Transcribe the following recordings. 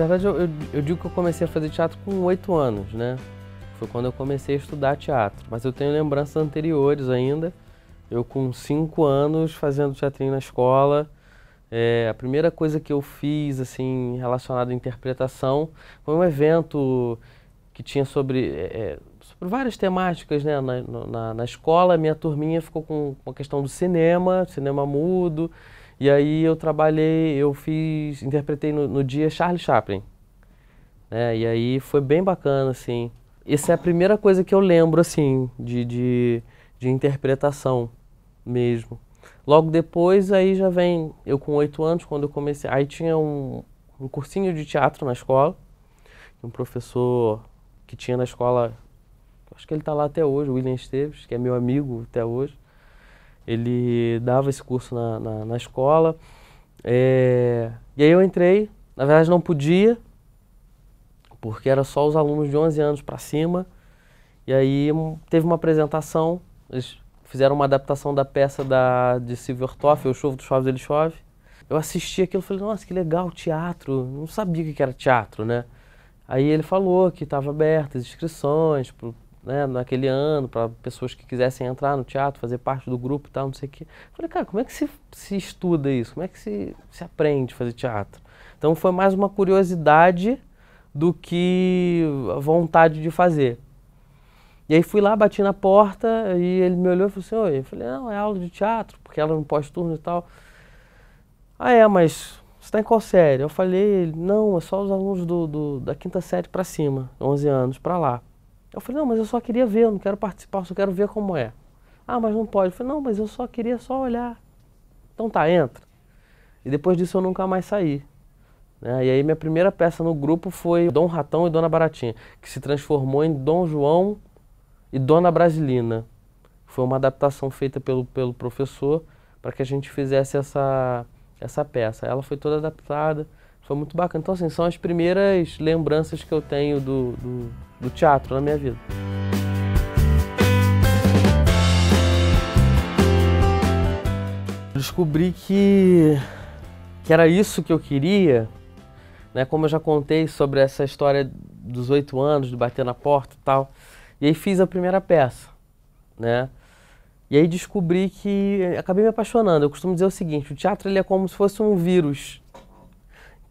verdade, eu digo que eu comecei a fazer teatro com 8 anos, né? Foi quando eu comecei a estudar teatro. Mas eu tenho lembranças anteriores ainda. Eu com 5 anos fazendo teatrinho na escola. A primeira coisa que eu fiz, assim, relacionada à interpretação, foi um evento que tinha sobre várias temáticas, né? Na escola, minha turminha ficou com a questão do cinema mudo. E aí interpretei no dia Charlie Chaplin, né? E aí foi bem bacana, assim. Essa é a primeira coisa que eu lembro, assim, de interpretação mesmo. Logo depois, aí já vem, eu com 8 anos, quando eu comecei, aí tinha um cursinho de teatro na escola, um professor que tinha na escola, acho que ele está lá até hoje, o William Esteves, que é meu amigo até hoje. Ele dava esse curso na escola. E aí eu entrei, na verdade não podia, porque era só os alunos de 11 anos para cima. E aí teve uma apresentação, eles fizeram uma adaptação da peça de Silvio Ortoff, Eu Chovo, Tu Choves, Ele Chove. Eu assisti aquilo e falei, nossa, que legal, teatro. Não sabia o que era teatro, né? Aí ele falou que estava aberto as inscrições, né, naquele ano, para pessoas que quisessem entrar no teatro, fazer parte do grupo e tal, não sei o quê. Falei, cara, como é que se estuda isso? Como é que se aprende a fazer teatro? Então foi mais uma curiosidade do que a vontade de fazer. E aí fui lá, bati na porta, e ele me olhou e falou assim, oi. Eu falei, não, é aula de teatro, porque ela não pós-turno e tal. Ah, mas você está em qual série? Eu falei, não, é só os alunos da quinta série para cima, 11 anos, para lá. Eu falei, não, mas eu só queria ver, eu não quero participar, eu só quero ver como é. Ah, mas não pode. Eu falei, não, mas eu só queria olhar. Então tá, entra. E depois disso eu nunca mais saí, né? E aí minha primeira peça no grupo foi Dom Ratão e Dona Baratinha, que se transformou em Dom João e Dona Brasilina. Foi uma adaptação feita pelo professor para que a gente fizesse essa peça. Ela foi toda adaptada, foi muito bacana. Então assim, são as primeiras lembranças que eu tenho do teatro na minha vida. Eu descobri que era isso que eu queria, né? Como eu já contei sobre essa história dos 8 anos, de bater na porta e tal. E aí fiz a primeira peça, né? E aí descobri que acabei me apaixonando. Eu costumo dizer o seguinte, o teatro ele é como se fosse um vírus,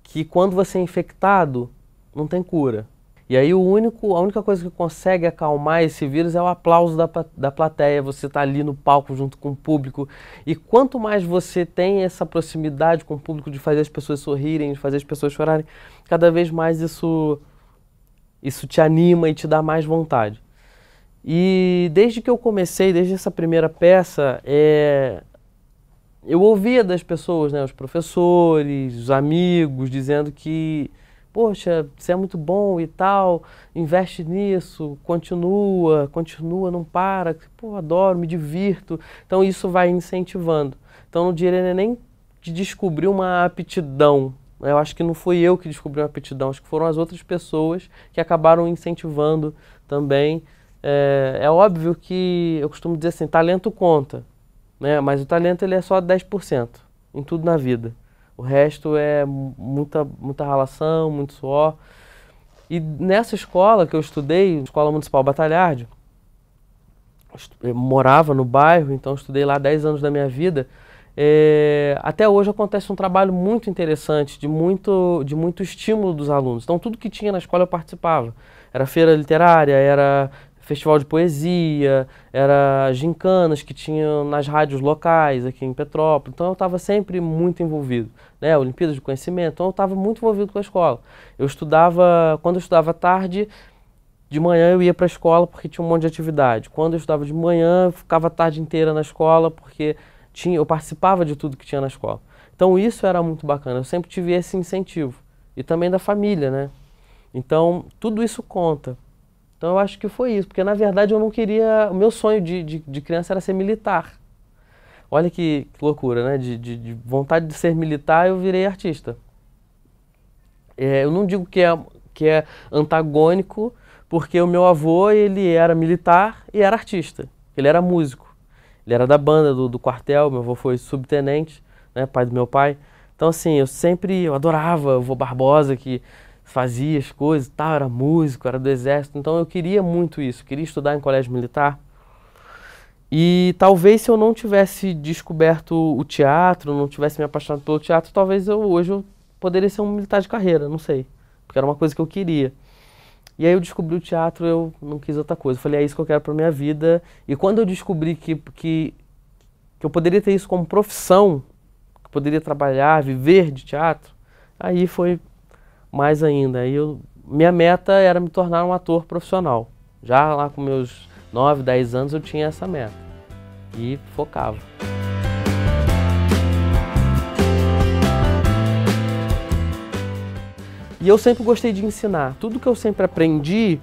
que quando você é infectado, não tem cura. E aí a única coisa que consegue acalmar esse vírus é o aplauso da plateia, você tá ali no palco junto com o público. E quanto mais você tem essa proximidade com o público de fazer as pessoas sorrirem, de fazer as pessoas chorarem, cada vez mais isso te anima e te dá mais vontade. E desde que eu comecei, desde essa primeira peça, eu ouvia das pessoas, né, os professores, os amigos, dizendo que, poxa, você é muito bom e tal, investe nisso, continua, não para, pô, adoro, me divirto. Então isso vai incentivando. Então não diria nem de descobrir uma aptidão. Eu acho que não fui eu que descobri uma aptidão, acho que foram as outras pessoas que acabaram incentivando também. É óbvio que eu costumo dizer assim, talento conta, né? Mas o talento ele é só 10% em tudo na vida. O resto é muita ralação, muito suor. E nessa escola que eu estudei, Escola Municipal Batalhardi, eu morava no bairro, então estudei lá 10 anos da minha vida. Até hoje acontece um trabalho muito interessante, de muito estímulo dos alunos. Então tudo que tinha na escola eu participava. Era feira literária, era festival de poesia, era gincanas que tinham nas rádios locais aqui em Petrópolis. Então eu estava sempre muito envolvido, né? Olimpíadas de conhecimento, então eu estava muito envolvido com a escola. Quando eu estudava à tarde, de manhã eu ia para a escola porque tinha um monte de atividade. Quando eu estudava de manhã, eu ficava a tarde inteira na escola porque eu participava de tudo que tinha na escola. Então isso era muito bacana, eu sempre tive esse incentivo. E também da família, né? Então tudo isso conta. Então eu acho que foi isso, porque na verdade eu não queria... O meu sonho de criança era ser militar. Olha que loucura, né? De vontade de ser militar, eu virei artista. Eu não digo que é antagônico, porque o meu avô, ele era militar e era artista. Ele era músico. Ele era da banda do quartel, meu avô foi subtenente, né? Pai do meu pai. Então assim, eu adorava o vô Barbosa, que fazia as coisas, tal, era músico, era do exército, então eu queria muito isso, queria estudar em colégio militar. E talvez se eu não tivesse descoberto o teatro, não tivesse me apaixonado pelo teatro, talvez hoje eu poderia ser um militar de carreira, não sei, porque era uma coisa que eu queria. E aí eu descobri o teatro, eu não quis outra coisa. Eu falei, é isso que eu quero pra minha vida. E quando eu descobri que eu poderia ter isso como profissão, que eu poderia trabalhar, viver de teatro, aí foi mais ainda. Minha meta era me tornar um ator profissional. Já lá com meus 9, 10 anos eu tinha essa meta. E focava. E eu sempre gostei de ensinar. Tudo que eu sempre aprendi,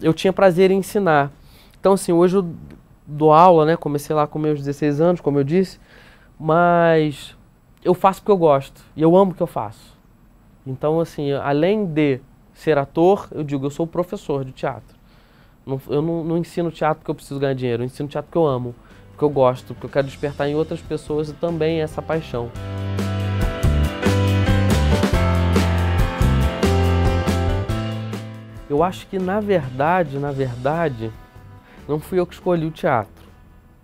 eu tinha prazer em ensinar. Então, assim, hoje eu dou aula, né? Comecei lá com meus 16 anos, como eu disse, mas eu faço porque eu gosto e eu amo o que eu faço. Então, assim, além de ser ator, eu digo, eu sou professor de teatro. Eu não ensino teatro porque eu preciso ganhar dinheiro, eu ensino teatro porque eu amo, porque eu gosto, porque eu quero despertar em outras pessoas também essa paixão. Eu acho que, na verdade, não fui eu que escolhi o teatro.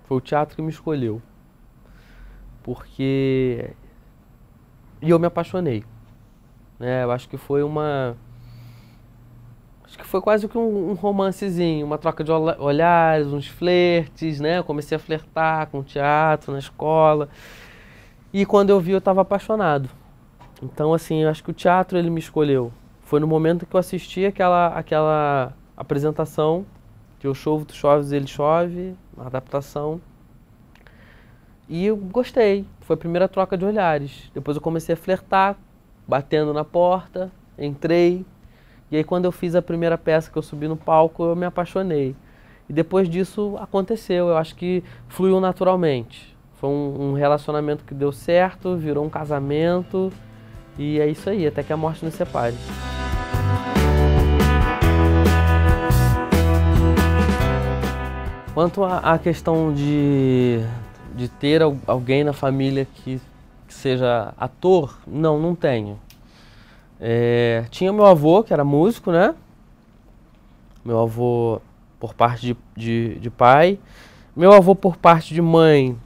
Foi o teatro que me escolheu. Porque... E eu me apaixonei. Eu acho que foi quase que um romancezinho, uma troca de olhares, uns flertes, né? Eu comecei a flertar com o teatro na escola. E quando eu vi, eu estava apaixonado. Então, assim, eu acho que o teatro, ele me escolheu. Foi no momento que eu assisti aquela apresentação, que eu chovo, tu choves, ele chove, uma adaptação. E eu gostei, foi a primeira troca de olhares. Depois eu comecei a flertar, batendo na porta, entrei. E aí quando eu fiz a primeira peça que eu subi no palco, eu me apaixonei. E depois disso aconteceu, eu acho que fluiu naturalmente. Foi um relacionamento que deu certo, virou um casamento. E é isso aí, até que a morte nos separe. Quanto à questão de ter alguém na família que seja ator, não tenho. Tinha meu avô, que era músico, né? Meu avô por parte de pai. Meu avô por parte de mãe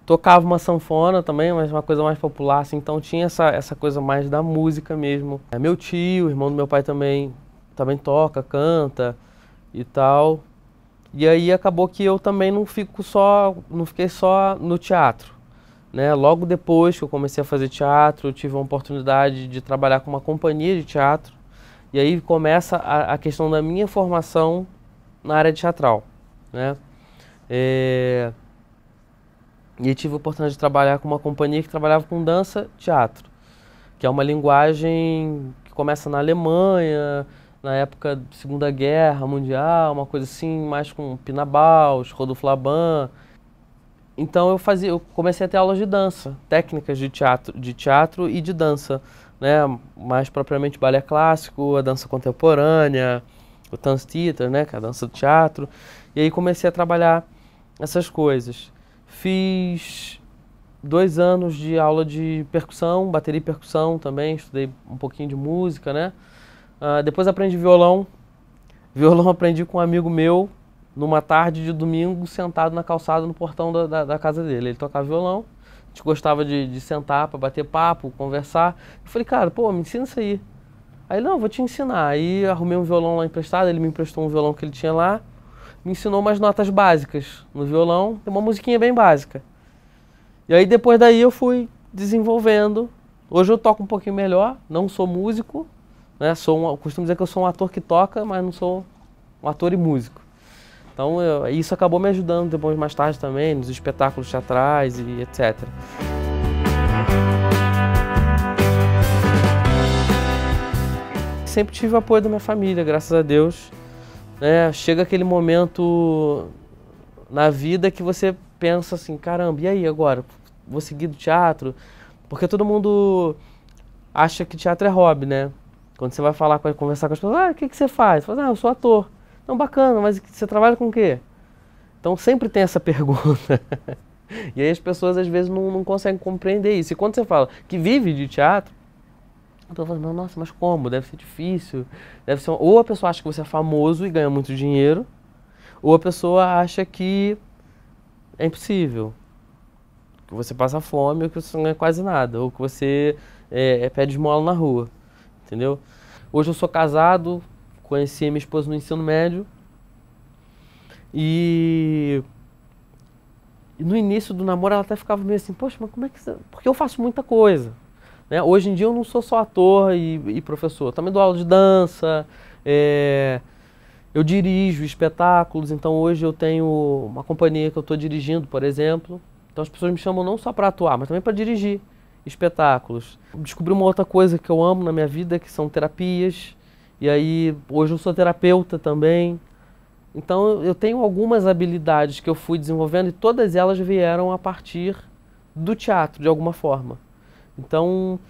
tocava uma sanfona também, mas uma coisa mais popular, assim, então tinha essa coisa mais da música mesmo. Meu tio, irmão do meu pai também toca, canta e tal. E aí acabou que eu também não fiquei só no teatro, né? Logo depois que eu comecei a fazer teatro, eu tive a oportunidade de trabalhar com uma companhia de teatro. E aí começa a questão da minha formação na área teatral, né? E tive a oportunidade de trabalhar com uma companhia que trabalhava com dança-teatro, que é uma linguagem que começa na Alemanha, na época da Segunda Guerra Mundial, uma coisa assim, mais com Pina Bausch, Rodolfo Laban. Então eu comecei a ter aulas de dança, técnicas de teatro e de dança, né? Mais propriamente balé clássico, a dança contemporânea, o Tanztheater, né? Que é a dança do teatro. E aí comecei a trabalhar essas coisas. Fiz 2 anos de aula de percussão, bateria e percussão também, estudei um pouquinho de música, né? Depois aprendi violão. Violão aprendi com um amigo meu, numa tarde de domingo, sentado na calçada no portão da casa dele. Ele tocava violão, a gente gostava de sentar para bater papo, conversar. Eu falei, cara, pô, me ensina isso aí. Aí, não, vou te ensinar. Aí arrumei um violão lá emprestado, ele me emprestou um violão que ele tinha lá, me ensinou umas notas básicas no violão, tem uma musiquinha bem básica. E aí depois daí eu fui desenvolvendo. Hoje eu toco um pouquinho melhor, não sou músico, né? Costumo dizer que eu sou um ator que toca, mas não sou um ator e músico. Então isso acabou me ajudando depois mais tarde também, nos espetáculos teatrais e etc. Sempre tive o apoio da minha família, graças a Deus. Chega aquele momento na vida que você pensa assim, caramba, e aí agora? Vou seguir do teatro? Porque todo mundo acha que teatro é hobby, né? Quando você vai conversar com as pessoas, o que você faz? Você fala, eu sou ator. Não, bacana, mas você trabalha com o quê? Então sempre tem essa pergunta. E aí as pessoas às vezes não conseguem compreender isso. E quando você fala que vive de teatro, Então eu falo, nossa, mas como? Deve ser difícil. Deve ser ou a pessoa acha que você é famoso e ganha muito dinheiro, ou a pessoa acha que é impossível. Que você passa fome ou que você não ganha quase nada. Ou que você pede esmola na rua. Entendeu? Hoje eu sou casado, conheci minha esposa no ensino médio. E no início do namoro ela até ficava meio assim, poxa, mas como é que você... Porque eu faço muita coisa. Né? Hoje em dia eu não sou só ator e professor, também dou aula de dança, eu dirijo espetáculos, então hoje eu tenho uma companhia que eu estou dirigindo, por exemplo. Então as pessoas me chamam não só para atuar, mas também para dirigir espetáculos. Descobri uma outra coisa que eu amo na minha vida, que são terapias, e aí hoje eu sou terapeuta também. Então eu tenho algumas habilidades que eu fui desenvolvendo e todas elas vieram a partir do teatro, de alguma forma. Então,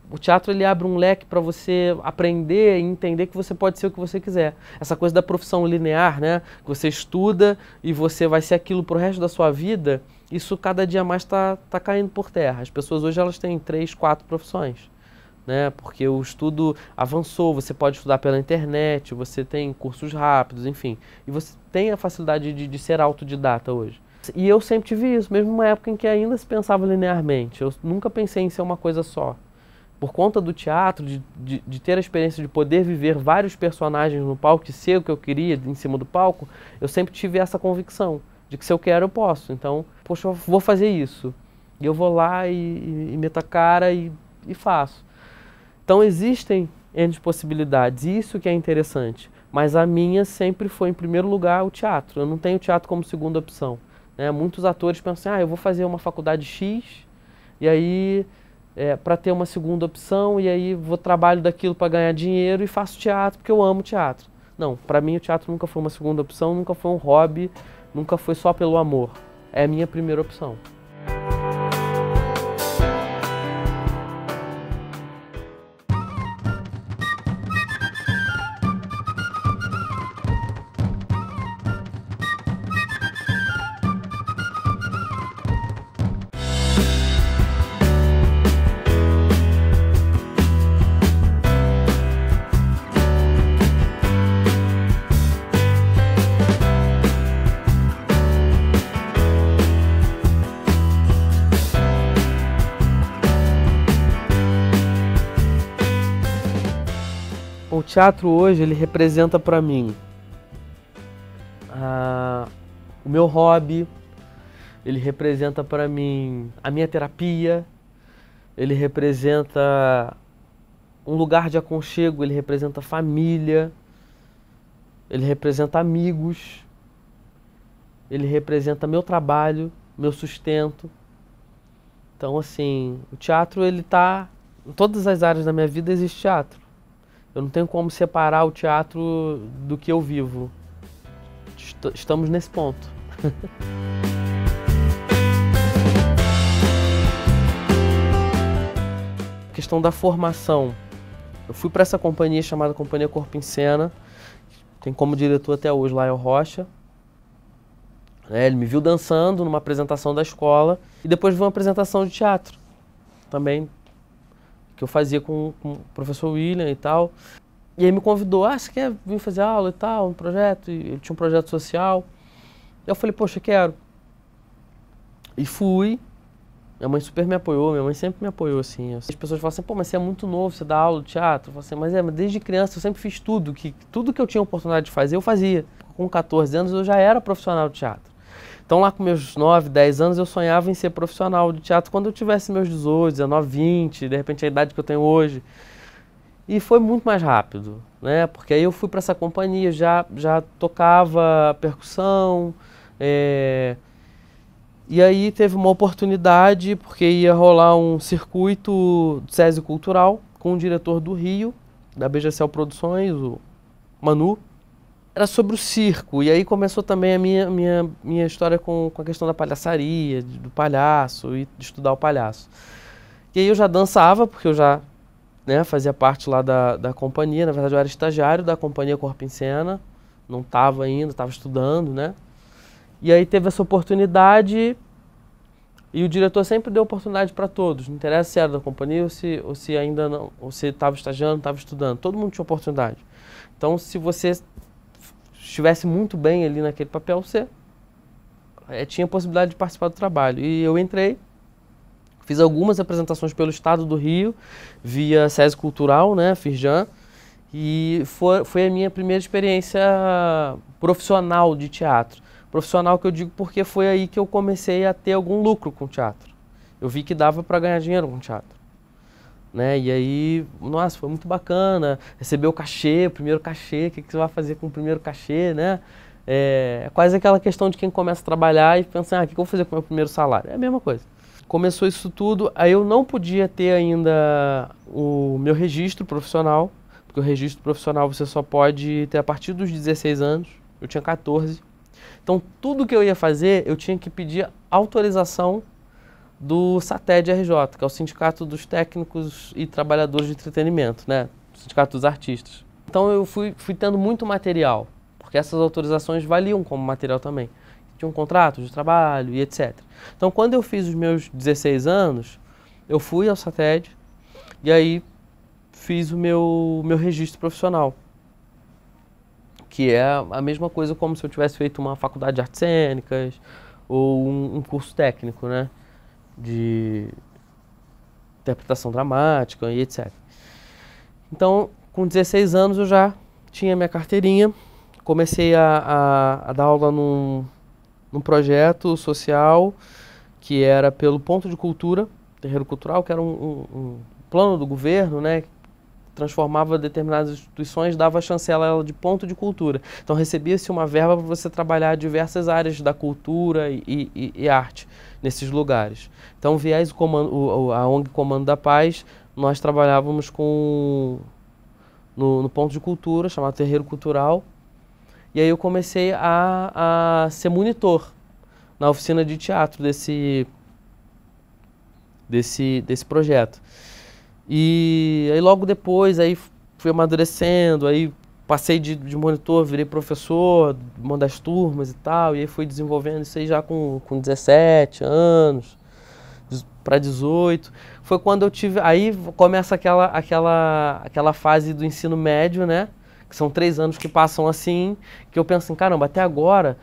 o teatro ele abre um leque para você aprender e entender que você pode ser o que você quiser. Essa coisa da profissão linear, né? Que você estuda e você vai ser aquilo pro resto da sua vida, isso cada dia mais tá caindo por terra. As pessoas hoje elas têm 3, 4 profissões. Né? Porque o estudo avançou, você pode estudar pela internet, você tem cursos rápidos, enfim. E você tem a facilidade de ser autodidata hoje. E eu sempre tive isso, mesmo numa época em que ainda se pensava linearmente. Eu nunca pensei em ser uma coisa só. Por conta do teatro, de ter a experiência de poder viver vários personagens no palco e ser o que eu queria em cima do palco, eu sempre tive essa convicção de que se eu quero, eu posso. Então, poxa, eu vou fazer isso. E eu vou lá e meto a cara e faço. Então existem N possibilidades, isso que é interessante. Mas a minha sempre foi, em primeiro lugar, o teatro. Eu não tenho o teatro como segunda opção. Né? Muitos atores pensam assim, eu vou fazer uma faculdade X, e aí, para ter uma segunda opção, e aí vou trabalho daquilo para ganhar dinheiro e faço teatro porque eu amo teatro. Não, para mim o teatro nunca foi uma segunda opção, nunca foi um hobby, nunca foi só pelo amor. É a minha primeira opção. O teatro hoje, ele representa para mim o meu hobby, ele representa para mim a minha terapia, ele representa um lugar de aconchego, ele representa família, ele representa amigos, ele representa meu trabalho, meu sustento. Então, assim, o teatro, ele tá... Em todas as áreas da minha vida existe teatro. Eu não tenho como separar o teatro do que eu vivo. Estamos nesse ponto. A questão da formação. Eu fui para essa companhia chamada Companhia Corpo em Cena. Tem como diretor até hoje Lael Rocha. Ele me viu dançando numa apresentação da escola. E depois viu uma apresentação de teatro. Também que eu fazia com o professor William e tal. E aí me convidou, você quer vir fazer aula e tal, um projeto? E ele tinha um projeto social. Eu falei, poxa, quero. E fui. Minha mãe super me apoiou, minha mãe sempre me apoiou, assim. As pessoas falam assim, pô, mas você é muito novo, você dá aula de teatro. Eu falo assim, mas desde criança eu sempre fiz tudo que eu tinha oportunidade de fazer, eu fazia. Com 14 anos eu já era profissional de teatro. Então lá com meus 9, 10 anos eu sonhava em ser profissional de teatro quando eu tivesse meus 18, 19, 20, de repente a idade que eu tenho hoje. E foi muito mais rápido, né? Porque aí eu fui para essa companhia, já tocava percussão, e aí teve uma oportunidade, porque ia rolar um circuito do SESI Cultural com o diretor do Rio, da BGCL Produções, o Manu. Era sobre o circo, e aí começou também a minha história com a questão da palhaçaria, do palhaço e de estudar o palhaço. E aí eu já dançava, porque eu já fazia parte lá da companhia, na verdade eu era estagiário da Companhia Corpo em Cena, não estava ainda, estava estudando, né? E aí teve essa oportunidade, E o diretor sempre deu oportunidade para todos, não interessa se era da companhia ou se ainda não, ou se estava estagiando, estava estudando, todo mundo tinha oportunidade. Então, se você estivesse muito bem ali naquele papel, você tinha a possibilidade de participar do trabalho. E eu entrei, fiz algumas apresentações pelo estado do Rio, via SESI Cultural, né, Firjan, e foi a minha primeira experiência profissional de teatro. Profissional que eu digo porque foi aí que eu comecei a ter algum lucro com o teatro. Eu vi que dava para ganhar dinheiro com o teatro. Né? E aí, nossa, foi muito bacana. Receber o cachê, o primeiro cachê, o que você vai fazer com o primeiro cachê, né? É quase aquela questão de quem começa a trabalhar e pensa, o que eu vou fazer com o meu primeiro salário? É a mesma coisa. Começou isso tudo, aí eu não podia ter ainda o meu registro profissional, porque o registro profissional você só pode ter a partir dos 16 anos, eu tinha 14. Então, tudo que eu ia fazer, eu tinha que pedir autorização do SATED-RJ, que é o Sindicato dos Técnicos e Trabalhadores de Entretenimento, né? O Sindicato dos Artistas. Então, eu fui tendo muito material, porque essas autorizações valiam como material também. Tinha um contrato de trabalho e etc. Então, quando eu fiz os meus 16 anos, eu fui ao SATED e aí fiz o meu registro profissional, que é a mesma coisa como se eu tivesse feito uma faculdade de artes cênicas ou um curso técnico, né, de interpretação dramática e etc. Então, com 16 anos eu já tinha minha carteirinha, comecei a dar aula num projeto social que era pelo Ponto de Cultura, Terreiro Cultural, que era um plano do governo, né, transformava determinadas instituições, dava a chancela a ela de ponto de cultura. Então recebia-se uma verba para você trabalhar diversas áreas da cultura e arte nesses lugares. Então a ONG Comando da Paz, nós trabalhávamos no ponto de cultura, chamado Terreiro Cultural, e aí eu comecei a ser monitor na oficina de teatro desse projeto. E aí logo depois aí fui amadurecendo, aí passei de monitor, virei professor, uma das turmas e tal, e aí fui desenvolvendo isso aí já com 17 anos, para 18. Foi quando eu tive, aí começa aquela fase do ensino médio, né? Que são 3 anos que passam assim, que eu penso assim, caramba, até agora,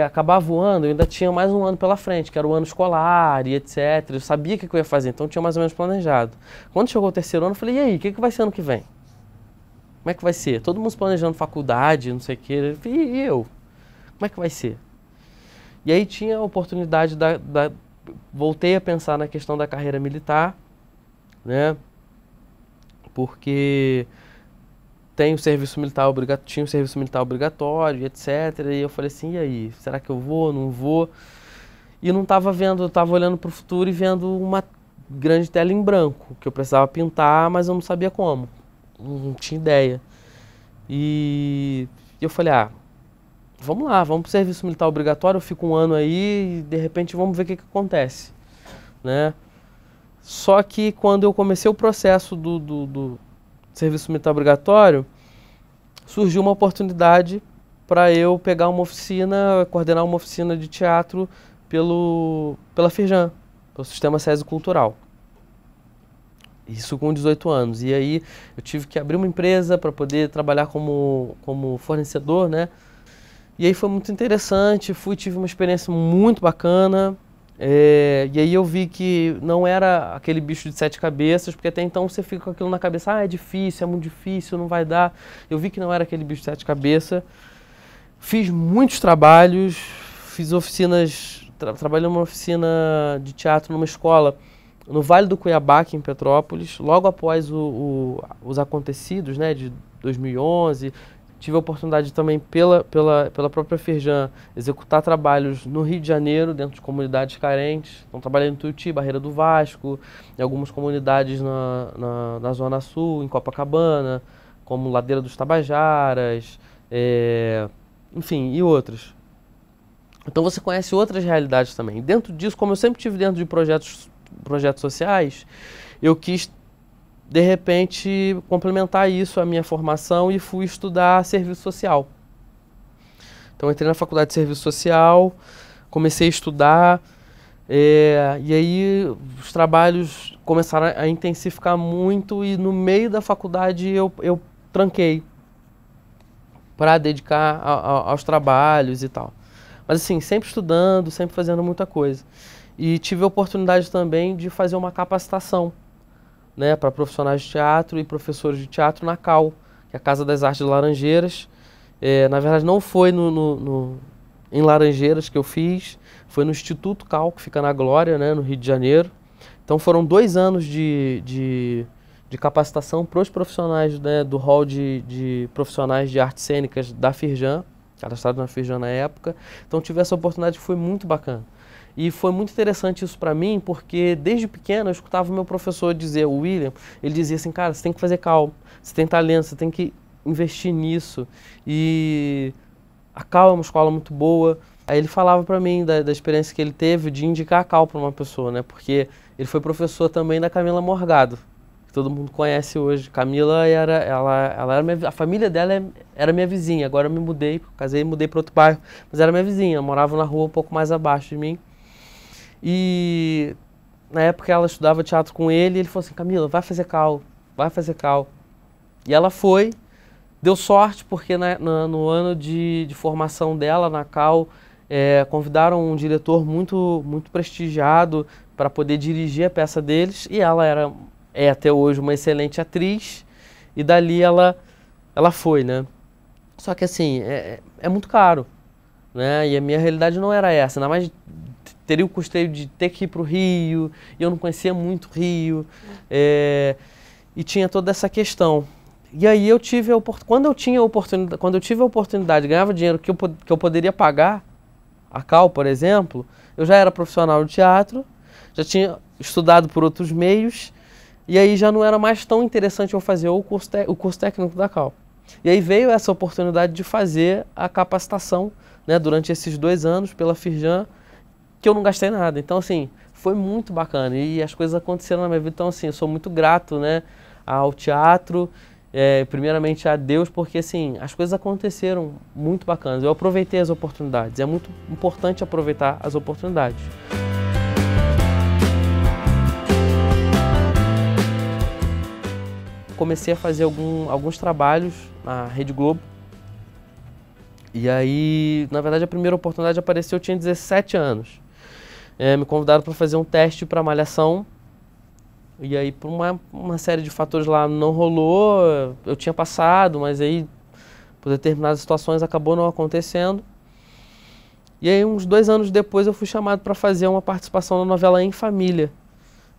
acabar voando, eu ainda tinha mais um ano pela frente, que era o ano escolar e etc. Eu sabia o que eu ia fazer, então eu tinha mais ou menos planejado. Quando chegou o 3º ano, eu falei, e aí, o que vai ser ano que vem? Como é que vai ser? Todo mundo planejando faculdade, não sei o quê. E eu? Como é que vai ser? E aí tinha a oportunidade voltei a pensar na questão da carreira militar, né? Porque tinha o serviço militar obrigatório, etc. E eu falei assim, e aí, será que eu vou, não vou? E não estava vendo, eu estava olhando para o futuro e vendo uma grande tela em branco, que eu precisava pintar, mas eu não sabia como, não tinha ideia. E eu falei, vamos lá, vamos para o serviço militar obrigatório, eu fico um ano aí e de repente vamos ver o que acontece, né? Só que quando eu comecei o processo do serviço militar obrigatório, surgiu uma oportunidade para eu pegar uma oficina, coordenar uma oficina de teatro pela Firjan, pelo Sistema SESI Cultural. Isso com 18 anos. E aí eu tive que abrir uma empresa para poder trabalhar como fornecedor, né? E aí foi muito interessante, tive uma experiência muito bacana. E aí eu vi que não era aquele bicho de 7 cabeças, porque até então você fica com aquilo na cabeça, é difícil, é muito difícil, não vai dar. Eu vi que não era aquele bicho de 7 cabeças. Fiz muitos trabalhos, fiz oficinas, trabalhei numa oficina de teatro numa escola no Vale do Cuiabá, aqui em Petrópolis, logo após os acontecidos, né, de 2011. Tive a oportunidade também, pela própria Firjan, executar trabalhos no Rio de Janeiro, dentro de comunidades carentes. Então, trabalhei no Tuiuti, Barreira do Vasco, em algumas comunidades na Zona Sul, em Copacabana, como Ladeira dos Tabajaras, enfim, e outras. Então, você conhece outras realidades também. Dentro disso, como eu sempre tive dentro de projetos sociais, eu quis de repente complementar isso à minha formação e fui estudar serviço social. Então entrei na faculdade de serviço social, comecei a estudar, E aí os trabalhos começaram a intensificar muito e no meio da faculdade eu tranquei para dedicar aos trabalhos e tal. Mas assim, sempre estudando, sempre fazendo muita coisa. E tive a oportunidade também de fazer uma capacitação, né, para profissionais de teatro e professores de teatro na CAL, que é a Casa das Artes de Laranjeiras. Na verdade não foi em Laranjeiras que eu fiz, foi no Instituto CAL, que fica na Glória, né, no Rio de Janeiro. Então foram 2 anos de capacitação para os profissionais, né, do hall de profissionais de artes cênicas da Firjan, cadastrado na Firjan na época. Então tive essa oportunidade, foi muito bacana. E foi muito interessante isso para mim, porque desde pequeno eu escutava o meu professor dizer, o William, ele dizia assim, cara, você tem que fazer CAL, você tem talento, você tem que investir nisso. E a CAL é uma escola muito boa. Aí ele falava para mim da experiência que ele teve de indicar a CAL para uma pessoa, né? Porque ele foi professor também da Camila Morgado, que todo mundo conhece hoje. Camila ela era a família dela era minha vizinha. Agora eu me mudei, casei e mudei para outro bairro, mas era minha vizinha, morava na rua um pouco mais abaixo de mim. E na época ela estudava teatro com ele, e ele falou assim, Camila, vai fazer CAL, vai fazer CAL. E ela foi, deu sorte porque no ano de formação dela na CAL, convidaram um diretor muito prestigiado para poder dirigir a peça deles, e ela é até hoje uma excelente atriz, e dali ela foi, né? Só que assim, é muito caro, né? E a minha realidade não era essa, ainda mais teria o custeio de ter que ir para o Rio, e eu não conhecia muito o Rio, e tinha toda essa questão. E aí eu tive quando eu tive a oportunidade, ganhava dinheiro que eu poderia pagar a CAL, por exemplo, eu já era profissional de teatro, já tinha estudado por outros meios, e aí já não era mais tão interessante eu fazer o curso técnico da CAL. E aí veio essa oportunidade de fazer a capacitação, né, durante esses 2 anos pela Firjan, que eu não gastei nada. Então, assim, foi muito bacana e as coisas aconteceram na minha vida. Então, assim, eu sou muito grato, né, ao teatro, primeiramente a Deus, porque, assim, as coisas aconteceram muito bacanas. Eu aproveitei as oportunidades. É muito importante aproveitar as oportunidades. Comecei a fazer alguns trabalhos na Rede Globo. E aí, na verdade, a primeira oportunidade apareceu, eu tinha 17 anos. Me convidaram para fazer um teste para Malhação. E aí, por uma série de fatores lá, não rolou. Eu tinha passado, mas aí, por determinadas situações, acabou não acontecendo. E aí, uns 2 anos depois, eu fui chamado para fazer uma participação na novela Em Família,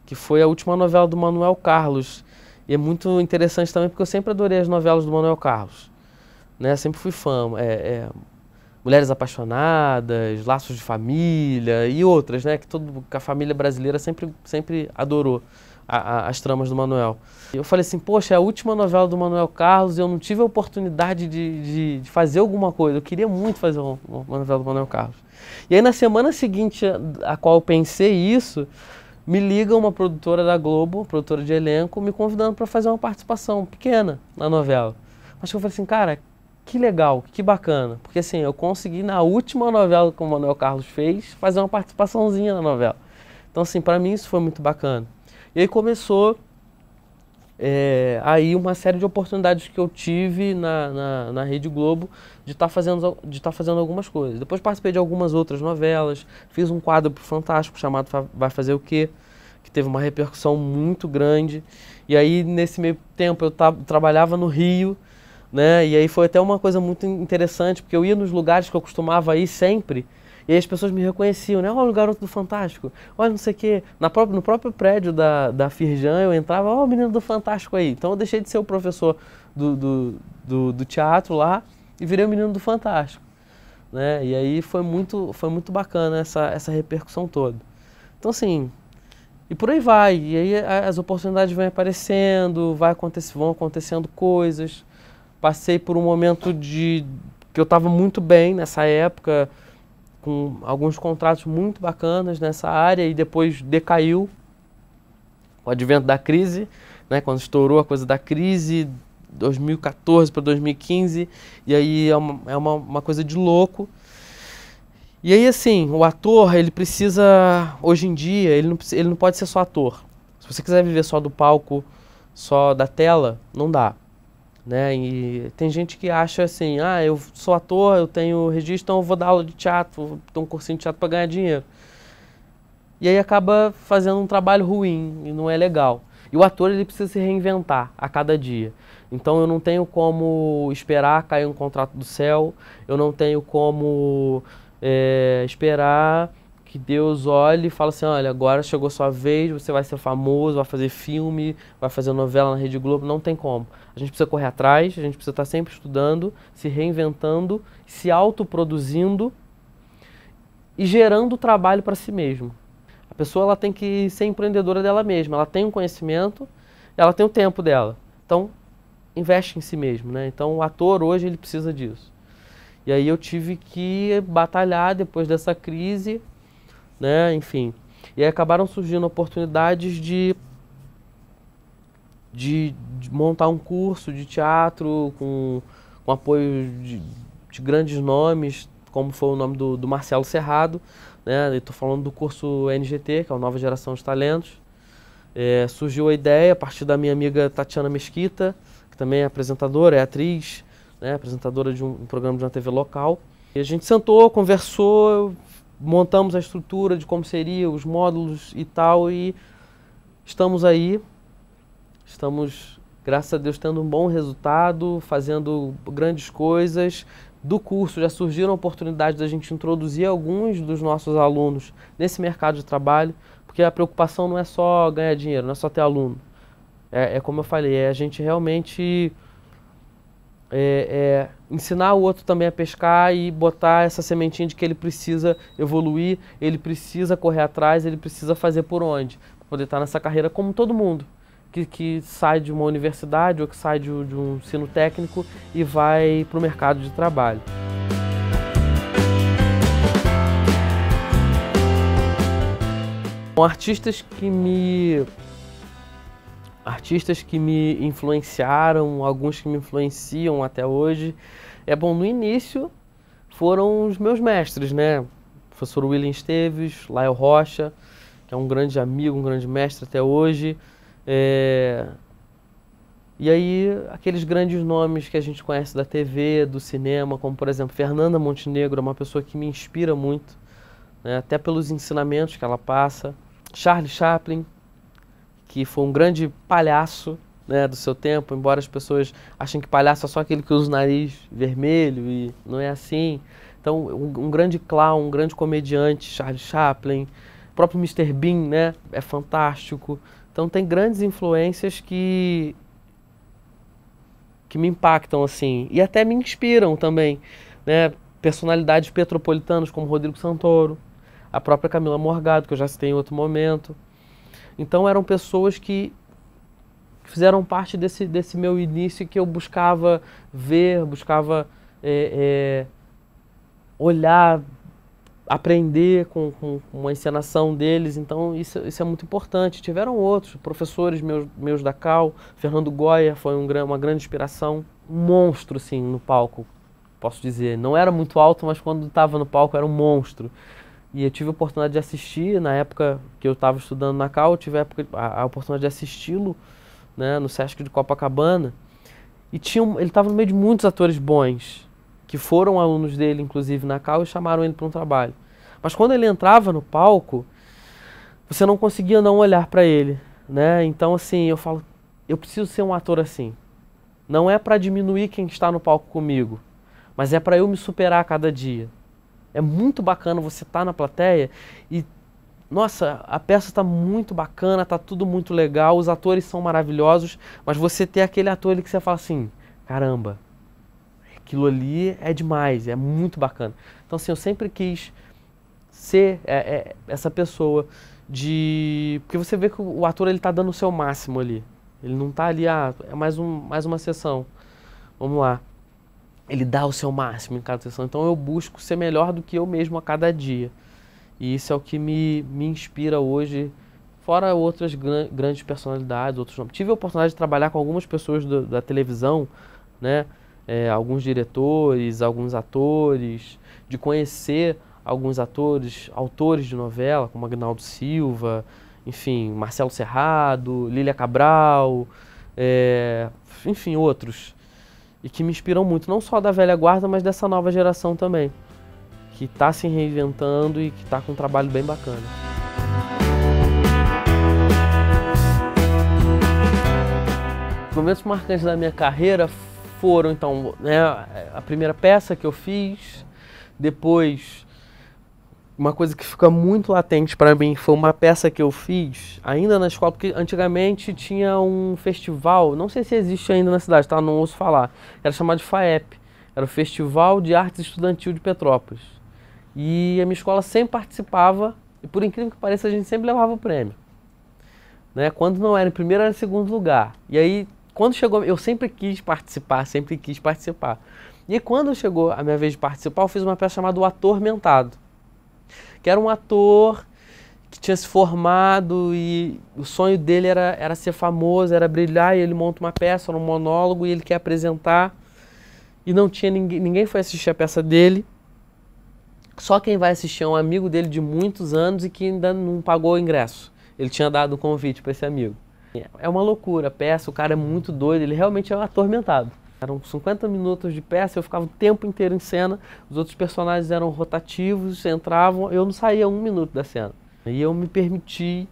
que foi a última novela do Manuel Carlos. E é muito interessante também, porque eu sempre adorei as novelas do Manuel Carlos, né? Sempre fui fã. Mulheres Apaixonadas, Laços de Família e outras, né? Que a família brasileira sempre adorou as tramas do Manuel. E eu falei assim, poxa, é a última novela do Manuel Carlos e eu não tive a oportunidade de fazer alguma coisa. Eu queria muito fazer uma novela do Manuel Carlos. E aí na semana seguinte a qual eu pensei isso, me liga uma produtora da Globo, produtora de elenco, me convidando para fazer uma participação pequena na novela. Mas eu falei assim, cara, que legal, que bacana. Porque assim, eu consegui na última novela que o Manuel Carlos fez, fazer uma participaçãozinha na novela. Então assim, para mim isso foi muito bacana. E aí começou aí uma série de oportunidades que eu tive na Rede Globo de estar fazendo algumas coisas. Depois participei de algumas outras novelas, fiz um quadro pro Fantástico chamado Vai Fazer o Quê? Que teve uma repercussão muito grande. E aí nesse meio tempo eu trabalhava no Rio, né? E aí foi até uma coisa muito interessante, porque eu ia nos lugares que eu costumava ir sempre, e aí as pessoas me reconheciam, né? Olha o garoto do Fantástico, olha não sei o quê. No próprio prédio da Firjan eu entrava, ó o menino do Fantástico aí. Então eu deixei de ser o professor do teatro lá e virei o menino do Fantástico, né? E aí foi muito bacana essa repercussão toda. Então assim, e por aí vai. E aí as oportunidades vão aparecendo, vão acontecendo coisas. Passei por um momento que eu estava muito bem nessa época, com alguns contratos muito bacanas nessa área, e depois decaiu o advento da crise, né, quando estourou a coisa da crise, 2014 para 2015, e aí é uma coisa de louco. E aí, assim, o ator, ele precisa, hoje em dia, ele não pode ser só ator. Se você quiser viver só do palco, só da tela, não dá, né? E tem gente que acha assim, ah, eu sou ator, eu tenho registro, então eu vou dar aula de teatro, vou ter um cursinho de teatro para ganhar dinheiro. E aí acaba fazendo um trabalho ruim e não é legal. E o ator, ele precisa se reinventar a cada dia. Então eu não tenho como esperar cair um contrato do céu, eu não tenho como esperar que Deus olhe e fale assim, olha, agora chegou sua vez, você vai ser famoso, vai fazer filme, vai fazer novela na Rede Globo, não tem como. A gente precisa correr atrás, a gente precisa estar sempre estudando, se reinventando, se autoproduzindo e gerando trabalho para si mesmo. A pessoa, ela tem que ser empreendedora dela mesma, ela tem um conhecimento, ela tem o tempo dela. Então, investe em si mesmo, né? Então, o ator hoje, ele precisa disso. E aí eu tive que batalhar depois dessa crise, né? Enfim. E aí acabaram surgindo oportunidades de montar um curso de teatro com apoio de grandes nomes, como foi o nome do Marcelo Serrado, né? Estou falando do curso NGT, que é o Nova Geração de Talentos. Surgiu a ideia a partir da minha amiga Tatiana Mesquita, que também é apresentadora, é atriz, né? Apresentadora de um programa de uma TV local. E a gente sentou, conversou, montamos a estrutura de como seria, os módulos e tal, e estamos aí. Estamos, graças a Deus, tendo um bom resultado, fazendo grandes coisas. Do curso já surgiram oportunidades da gente introduzir alguns dos nossos alunos nesse mercado de trabalho, porque a preocupação não é só ganhar dinheiro, não é só ter aluno. É como eu falei, é a gente realmente ensinar o outro também a pescar e botar essa sementinha de que ele precisa evoluir, ele precisa correr atrás, ele precisa fazer por onde, para poder estar nessa carreira como todo mundo. Que sai de uma universidade ou que sai de um ensino técnico e vai para o mercado de trabalho. Bom, artistas que me influenciaram, alguns que me influenciam até hoje, no início foram os meus mestres, né? O professor William Esteves, Lael Rocha, que é um grande amigo, um grande mestre até hoje. E aí, aqueles grandes nomes que a gente conhece da TV, do cinema, como por exemplo, Fernanda Montenegro, é uma pessoa que me inspira muito, né, até pelos ensinamentos que ela passa. Charlie Chaplin, que foi um grande palhaço, né, do seu tempo, embora as pessoas achem que palhaço é só aquele que usa o nariz vermelho, e não é assim. Então, um grande clown, um grande comediante, Charlie Chaplin. O próprio Mr. Bean, né, é fantástico. Então tem grandes influências que me impactam, assim, e até me inspiram também, né? Personalidades petropolitanas como Rodrigo Santoro, a própria Camila Morgado, que eu já citei em outro momento. Então eram pessoas que fizeram parte desse meu início, que eu buscava ver, buscava olhar, aprender com a encenação deles. Então isso é muito importante. Tiveram outros professores meus da Cal, Fernando Goya foi uma grande inspiração, um monstro assim no palco, posso dizer. Não era muito alto, mas quando estava no palco era um monstro. E eu tive a oportunidade de assistir, na época que eu estava estudando na Cal, eu tive a oportunidade de assisti-lo, né, no Sesc de Copacabana. E ele estava no meio de muitos atores bons, que foram alunos dele, inclusive, na Cal, e chamaram ele para um trabalho. Mas quando ele entrava no palco, você não conseguia não olhar para ele, né? Então, assim, eu falo, eu preciso ser um ator assim. Não é para diminuir quem está no palco comigo, mas é para eu me superar a cada dia. É muito bacana você estar na plateia e, nossa, a peça está muito bacana, está tudo muito legal, os atores são maravilhosos, mas você ter aquele ator ali que você fala assim, caramba, aquilo ali é demais, é muito bacana. Então, assim, eu sempre quis ser essa pessoa porque você vê que o ator ele está dando o seu máximo ali. Ele não está ali, é mais uma sessão. Vamos lá. Ele dá o seu máximo em cada sessão. Então eu busco ser melhor do que eu mesmo a cada dia. E isso é o que me inspira hoje, fora outras grandes personalidades, outros nomes. Tive a oportunidade de trabalhar com algumas pessoas da televisão, né? Alguns diretores, alguns atores, de conhecer alguns atores, autores de novela, como Agnaldo Silva, enfim, Marcelo Serrado, Lília Cabral, enfim, outros. E que me inspiram muito, não só da velha guarda, mas dessa nova geração também, que está se reinventando e que está com um trabalho bem bacana. Os momentos marcantes da minha carreira foram, então, né, a primeira peça que eu fiz, depois, uma coisa que fica muito latente para mim foi uma peça que eu fiz ainda na escola, porque antigamente tinha um festival, não sei se existe ainda na cidade, tá? Não ouço falar, era chamado de FAEP, era o Festival de Artes Estudantil de Petrópolis. E a minha escola sempre participava, e por incrível que pareça, a gente sempre levava o prêmio. Né? Quando não era em primeiro, era em segundo lugar. E aí, quando chegou, eu sempre quis participar, sempre quis participar. E quando chegou a minha vez de participar, eu fiz uma peça chamada O Atormentado, que era um ator que tinha se formado e o sonho dele era ser famoso, era brilhar, e ele monta uma peça, um monólogo, e ele quer apresentar, e não tinha ninguém foi assistir a peça dele. Só quem vai assistir é um amigo dele de muitos anos e que ainda não pagou o ingresso. Ele tinha dado um convite para esse amigo. É uma loucura a peça, o cara é muito doido, ele realmente é um atormentado. Eram 50 minutos de peça, eu ficava o tempo inteiro em cena, os outros personagens eram rotativos, entravam, eu não saía 1 minuto da cena. E eu me permiti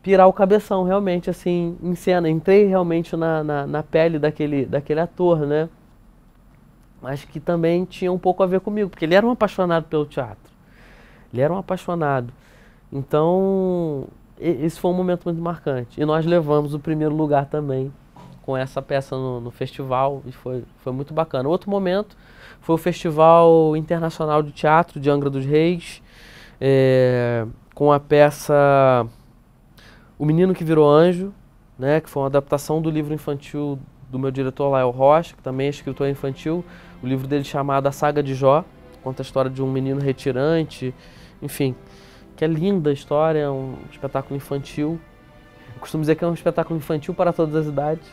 pirar o cabeção, realmente, assim, em cena. Entrei realmente na pele daquele ator, né? Mas que também tinha um pouco a ver comigo, porque ele era um apaixonado pelo teatro. Ele era um apaixonado. Então, esse foi um momento muito marcante. E nós levamos o primeiro lugar também com essa peça no festival, e foi muito bacana. Outro momento foi o Festival Internacional de Teatro de Angra dos Reis, com a peça O Menino que Virou Anjo, né, que foi uma adaptação do livro infantil do meu diretor Lael Rocha, que também é escritor infantil. O livro dele chamado A Saga de Jó, conta a história de um menino retirante, enfim, que é linda a história, é um espetáculo infantil. Eu costumo dizer que é um espetáculo infantil para todas as idades,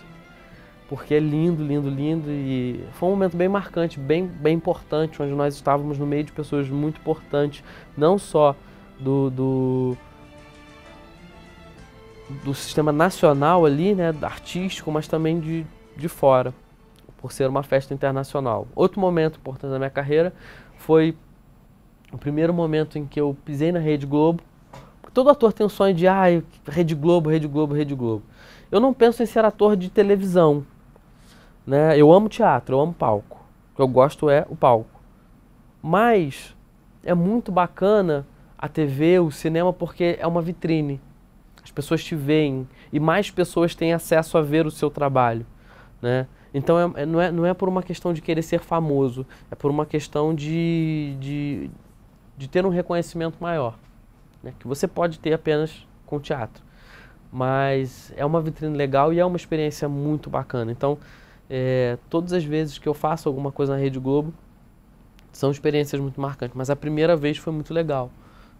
porque é lindo, lindo, lindo, e foi um momento bem marcante, bem importante, onde nós estávamos no meio de pessoas muito importantes, não só do sistema nacional ali, né, artístico, mas também de fora, por ser uma festa internacional. Outro momento importante da minha carreira foi o primeiro momento em que eu pisei na Rede Globo. Todo ator tem um sonho de Rede Globo, Rede Globo, Rede Globo. Eu não penso em ser ator de televisão, né? Eu amo teatro, eu amo palco. O que eu gosto é o palco. Mas é muito bacana a TV, o cinema, porque é uma vitrine. As pessoas te veem e mais pessoas têm acesso a ver o seu trabalho, né? Então não é por uma questão de querer ser famoso, é por uma questão de ter um reconhecimento maior, né? Que você pode ter apenas com o teatro. Mas é uma vitrine legal e é uma experiência muito bacana. Então, todas as vezes que eu faço alguma coisa na Rede Globo, são experiências muito marcantes. Mas a primeira vez foi muito legal,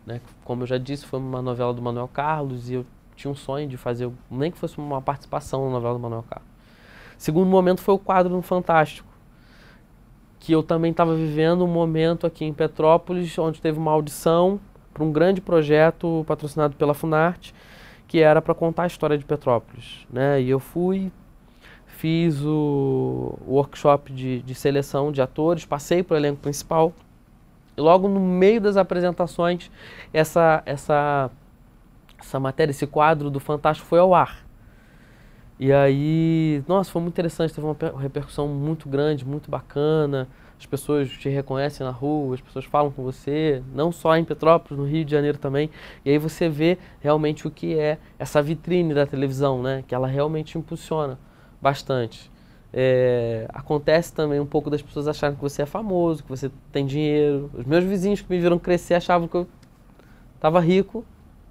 né? Como eu já disse, foi uma novela do Manuel Carlos e eu tinha um sonho de fazer, nem que fosse uma participação na novela do Manuel Carlos. Segundo momento foi o quadro no Fantástico, que eu também estava vivendo um momento aqui em Petrópolis, onde teve uma audição para um grande projeto patrocinado pela Funarte, que era para contar a história de Petrópolis, né? E eu fiz o workshop de seleção de atores, passei para o elenco principal, e logo no meio das apresentações, essa matéria, esse quadro do Fantástico foi ao ar. E aí, nossa, foi muito interessante, teve uma repercussão muito grande, muito bacana. As pessoas te reconhecem na rua, as pessoas falam com você, não só em Petrópolis, no Rio de Janeiro também. E aí você vê realmente o que é essa vitrine da televisão, né? Que ela realmente impulsiona bastante. Acontece também um pouco das pessoas acharem que você é famoso, que você tem dinheiro. Os meus vizinhos que me viram crescer achavam que eu estava rico.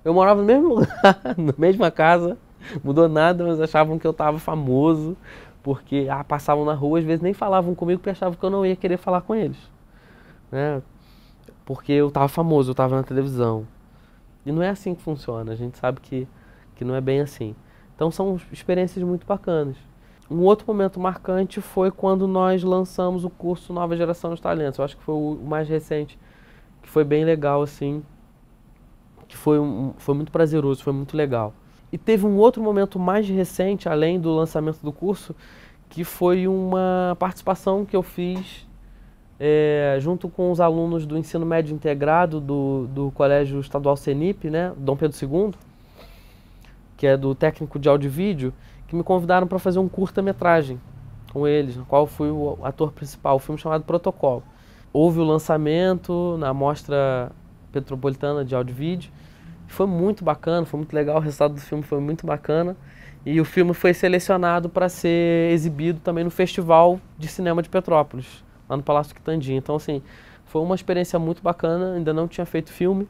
Eu morava no mesmo lugar, na mesma casa. Mudou nada, mas achavam que eu estava famoso, porque passavam na rua, às vezes nem falavam comigo, porque achavam que eu não ia querer falar com eles, né? Porque eu estava famoso, eu estava na televisão. E não é assim que funciona, a gente sabe que não é bem assim. Então são experiências muito bacanas. Um outro momento marcante foi quando nós lançamos o curso Nova Geração de Talentos. Eu acho que foi o mais recente, que foi bem legal, assim, que foi muito prazeroso, foi muito legal. E teve um outro momento mais recente, além do lançamento do curso, que foi uma participação que eu fiz junto com os alunos do ensino médio integrado do Colégio Estadual CENIP, né, Dom Pedro II, que é do técnico de áudio e vídeo, que me convidaram para fazer um curta-metragem com eles, no qual eu fui o ator principal, um filme chamado Protocolo. Houve o lançamento na Mostra Petropolitana de Áudio e Vídeo, foi muito bacana, foi muito legal, o resultado do filme foi muito bacana, e o filme foi selecionado para ser exibido também no Festival de Cinema de Petrópolis, lá no Palácio Quitandinha. Então, assim, foi uma experiência muito bacana, ainda não tinha feito filme,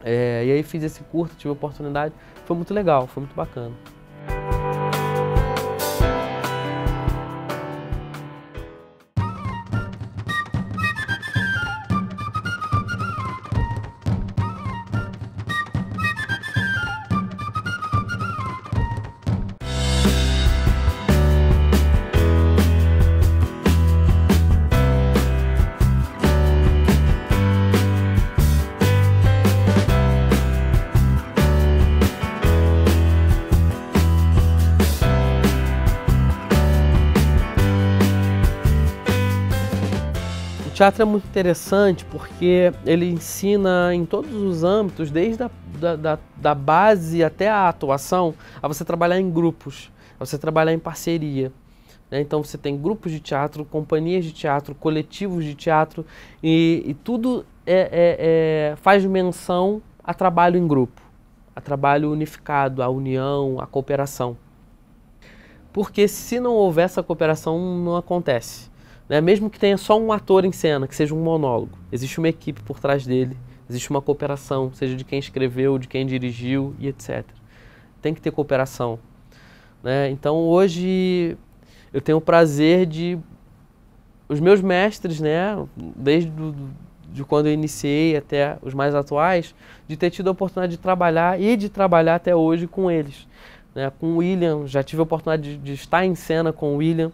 e aí fiz esse curto, tive a oportunidade, foi muito legal, foi muito bacana. O teatro é muito interessante porque ele ensina em todos os âmbitos, desde da base até a atuação, a você trabalhar em grupos, a você trabalhar em parceria, né? Então você tem grupos de teatro, companhias de teatro, coletivos de teatro e tudo faz menção a trabalho em grupo, a trabalho unificado, a união, a cooperação. Porque se não houver essa cooperação, não acontece. Mesmo que tenha só um ator em cena, que seja um monólogo, existe uma equipe por trás dele, existe uma cooperação, seja de quem escreveu, de quem dirigiu e etc. Tem que ter cooperação, né? Então hoje eu tenho o prazer de os meus mestres, né, desde de quando eu iniciei até os mais atuais, de ter tido a oportunidade de trabalhar e de trabalhar até hoje com eles, né? Com o William, já tive a oportunidade de estar em cena com o William,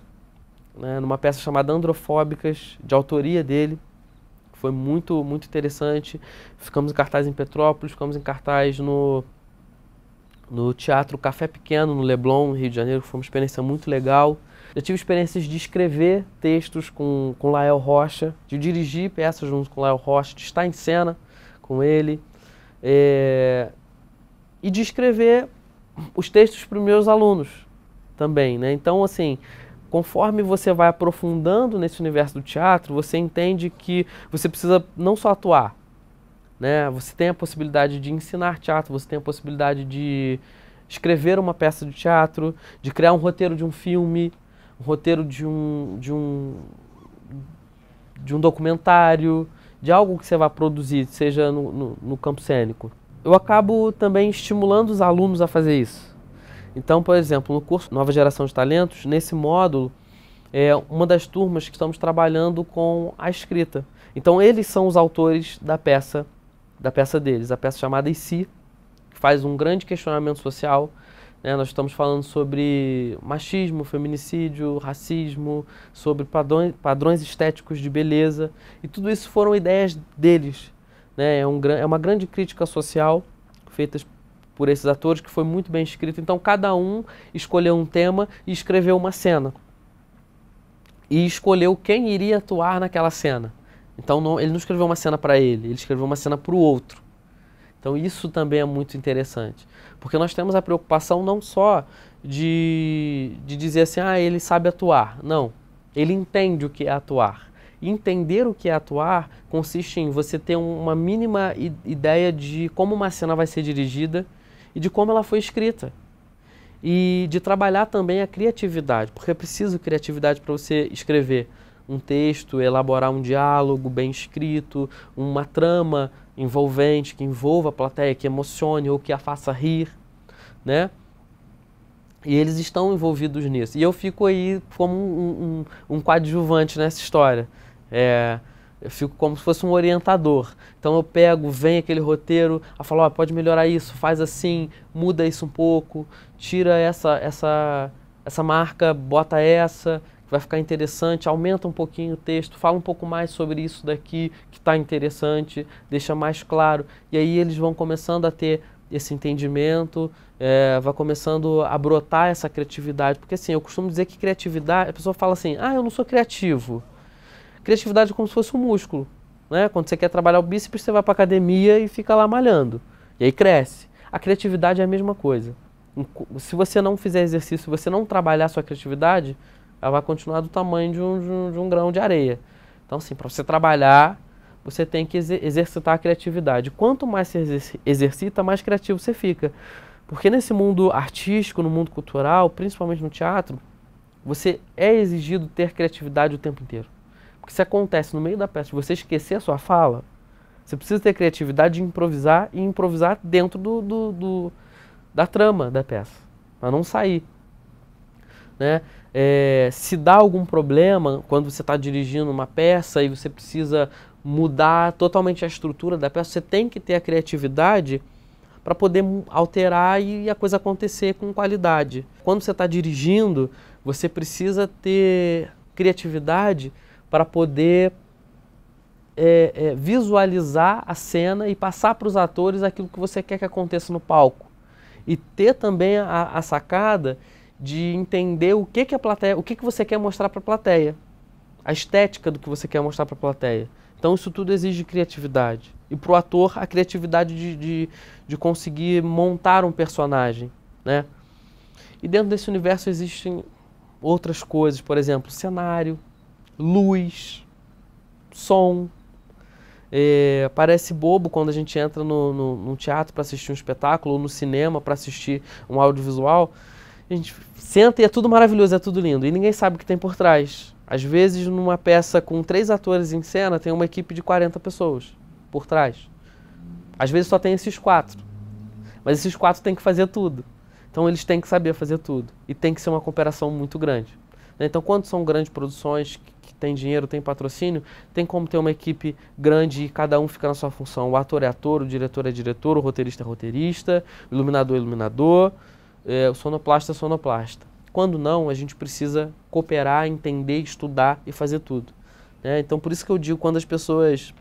né, numa peça chamada Androfóbicas, de autoria dele. Foi muito, muito interessante. Ficamos em cartaz em Petrópolis, ficamos em cartaz no Teatro Café Pequeno, no Leblon, no Rio de Janeiro. Foi uma experiência muito legal. Já tive experiências de escrever textos com Lael Rocha, de dirigir peças junto com Lael Rocha, de estar em cena com ele, e de escrever os textos para os meus alunos também, né? Então, assim, conforme você vai aprofundando nesse universo do teatro, você entende que você precisa não só atuar, né? Você tem a possibilidade de ensinar teatro, você tem a possibilidade de escrever uma peça de teatro, de criar um roteiro de um filme, um roteiro de um documentário, de algo que você vai produzir, seja no campo cênico. Eu acabo também estimulando os alunos a fazer isso. Então, por exemplo, no curso Nova Geração de Talentos, nesse módulo, é uma das turmas que estamos trabalhando com a escrita. Então, eles são os autores da peça deles, a peça chamada E Se, que faz um grande questionamento social, né? Nós estamos falando sobre machismo, feminicídio, racismo, sobre padrões estéticos de beleza, e tudo isso foram ideias deles, né? É uma grande crítica social feita por esses atores, que foi muito bem escrito. Então cada um escolheu um tema e escreveu uma cena. E escolheu quem iria atuar naquela cena. Então ele não escreveu uma cena para ele escreveu uma cena para o outro. Então isso também é muito interessante. Porque nós temos a preocupação não só de dizer assim, ele sabe atuar. Não, ele entende o que é atuar. Entender o que é atuar consiste em você ter uma mínima ideia de como uma cena vai ser dirigida e de como ela foi escrita. E de trabalhar também a criatividade, porque é preciso criatividade para você escrever um texto, elaborar um diálogo bem escrito, uma trama envolvente, que envolva a plateia, que emocione ou que a faça rir, né? E eles estão envolvidos nisso. E eu fico aí como um coadjuvante nessa história. Eu fico como se fosse um orientador. Então eu pego, vem aquele roteiro, eu falo, pode melhorar isso, faz assim, muda isso um pouco, tira essa marca, bota essa, que vai ficar interessante, aumenta um pouquinho o texto, fala um pouco mais sobre isso daqui que está interessante, deixa mais claro. E aí eles vão começando a ter esse entendimento, vai começando a brotar essa criatividade. Porque assim, eu costumo dizer que criatividade, a pessoa fala assim, ah, eu não sou criativo. Criatividade é como se fosse um músculo, né? Quando você quer trabalhar o bíceps, você vai para academia e fica lá malhando. E aí cresce. A criatividade é a mesma coisa. Se você não fizer exercício, se você não trabalhar a sua criatividade, ela vai continuar do tamanho de um grão de areia. Então, assim, para você trabalhar, você tem que exercitar a criatividade. Quanto mais você exercita, mais criativo você fica. Porque nesse mundo artístico, no mundo cultural, principalmente no teatro, você é exigido ter criatividade o tempo inteiro. Porque se acontece no meio da peça, você esquecer a sua fala, você precisa ter criatividade de improvisar e improvisar dentro da trama da peça, para não sair. Né? Se dá algum problema quando você está dirigindo uma peça e você precisa mudar totalmente a estrutura da peça, você tem que ter a criatividade para poder alterar e a coisa acontecer com qualidade. Quando você está dirigindo, você precisa ter criatividade para poder visualizar a cena e passar para os atores aquilo que você quer que aconteça no palco. E ter também a sacada de entender o que a plateia, o que você quer mostrar para a plateia. A estética do que você quer mostrar para a plateia. Então isso tudo exige criatividade. E para o ator, a criatividade de conseguir montar um personagem. Né? E dentro desse universo existem outras coisas, por exemplo, cenário, luz, som. Parece bobo quando a gente entra no teatro para assistir um espetáculo ou no cinema para assistir um audiovisual. A gente senta e é tudo maravilhoso, é tudo lindo. E ninguém sabe o que tem por trás. Às vezes, numa peça com 3 atores em cena, tem uma equipe de 40 pessoas por trás. Às vezes só tem esses 4. Mas esses 4 têm que fazer tudo. Então eles têm que saber fazer tudo. E tem que ser uma cooperação muito grande. Então quando são grandes produções, que tem dinheiro, tem patrocínio, tem como ter uma equipe grande e cada um fica na sua função. O ator é ator, o diretor é diretor, o roteirista é roteirista, o iluminador é iluminador, o sonoplasta é sonoplasta. Quando não, a gente precisa cooperar, entender, estudar e fazer tudo. Então por isso que eu digo, quando as pessoas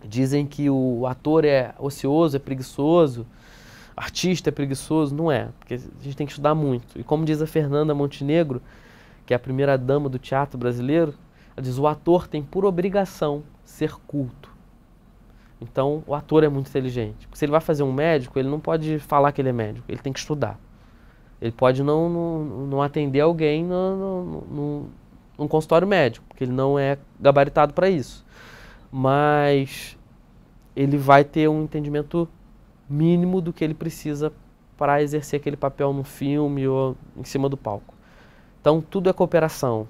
dizem que o ator é ocioso, é preguiçoso, artista é preguiçoso, não é, porque a gente tem que estudar muito. E como diz a Fernanda Montenegro, que é a primeira dama do teatro brasileiro, ela diz, o ator tem por obrigação ser culto. Então, o ator é muito inteligente. Porque se ele vai fazer um médico, ele não pode falar que ele é médico, ele tem que estudar. Ele pode não atender alguém num consultório médico, porque ele não é gabaritado para isso. Mas ele vai ter um entendimento mínimo do que ele precisa para exercer aquele papel no filme ou em cima do palco. Então tudo é cooperação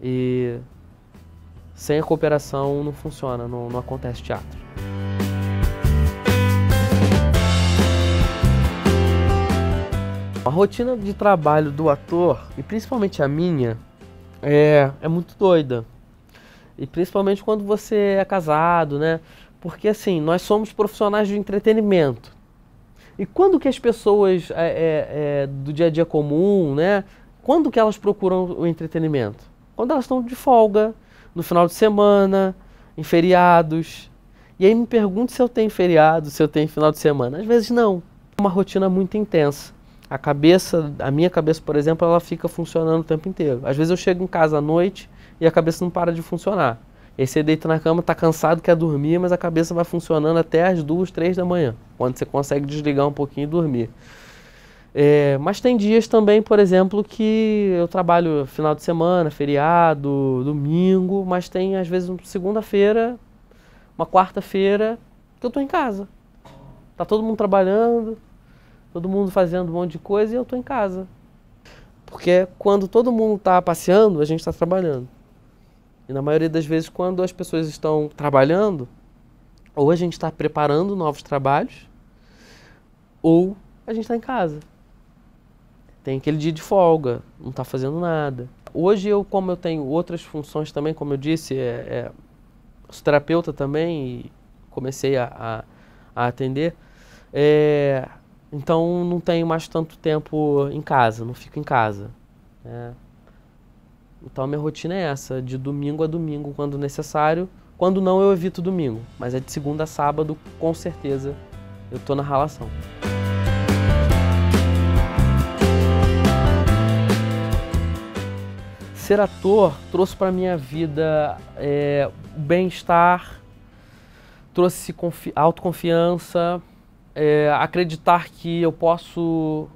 e sem a cooperação não funciona, não acontece teatro. A rotina de trabalho do ator, e principalmente a minha, é muito doida. E principalmente quando você é casado, né? Porque assim, nós somos profissionais de entretenimento. E quando que as pessoas do dia a dia comum, né? Quando que elas procuram o entretenimento? Quando elas estão de folga, no final de semana, em feriados. E aí me pergunto se eu tenho feriado, se eu tenho final de semana. Às vezes não. É uma rotina muito intensa. A minha cabeça, por exemplo, ela fica funcionando o tempo inteiro. Às vezes eu chego em casa à noite e a cabeça não para de funcionar. E aí você deita na cama, está cansado, quer dormir, mas a cabeça vai funcionando até as 2, 3 da manhã, quando você consegue desligar um pouquinho e dormir. Mas tem dias também, por exemplo, que eu trabalho final de semana, feriado, domingo, mas tem às vezes uma segunda-feira, uma quarta-feira, que eu estou em casa. Tá todo mundo trabalhando, todo mundo fazendo um monte de coisa e eu estou em casa. Porque quando todo mundo está passeando, a gente está trabalhando. E na maioria das vezes, quando as pessoas estão trabalhando, ou a gente está preparando novos trabalhos, ou a gente está em casa. Tem aquele dia de folga, não está fazendo nada. Hoje, como eu tenho outras funções também, como eu disse, sou terapeuta também e comecei a atender, então não tenho mais tanto tempo em casa, não fico em casa. né? Então a minha rotina é essa, de domingo a domingo, quando necessário. Quando não, eu evito domingo, mas é de segunda a sábado, com certeza, eu tô na ralação. Ser ator trouxe para minha vida o bem-estar, trouxe autoconfiança, acreditar que eu posso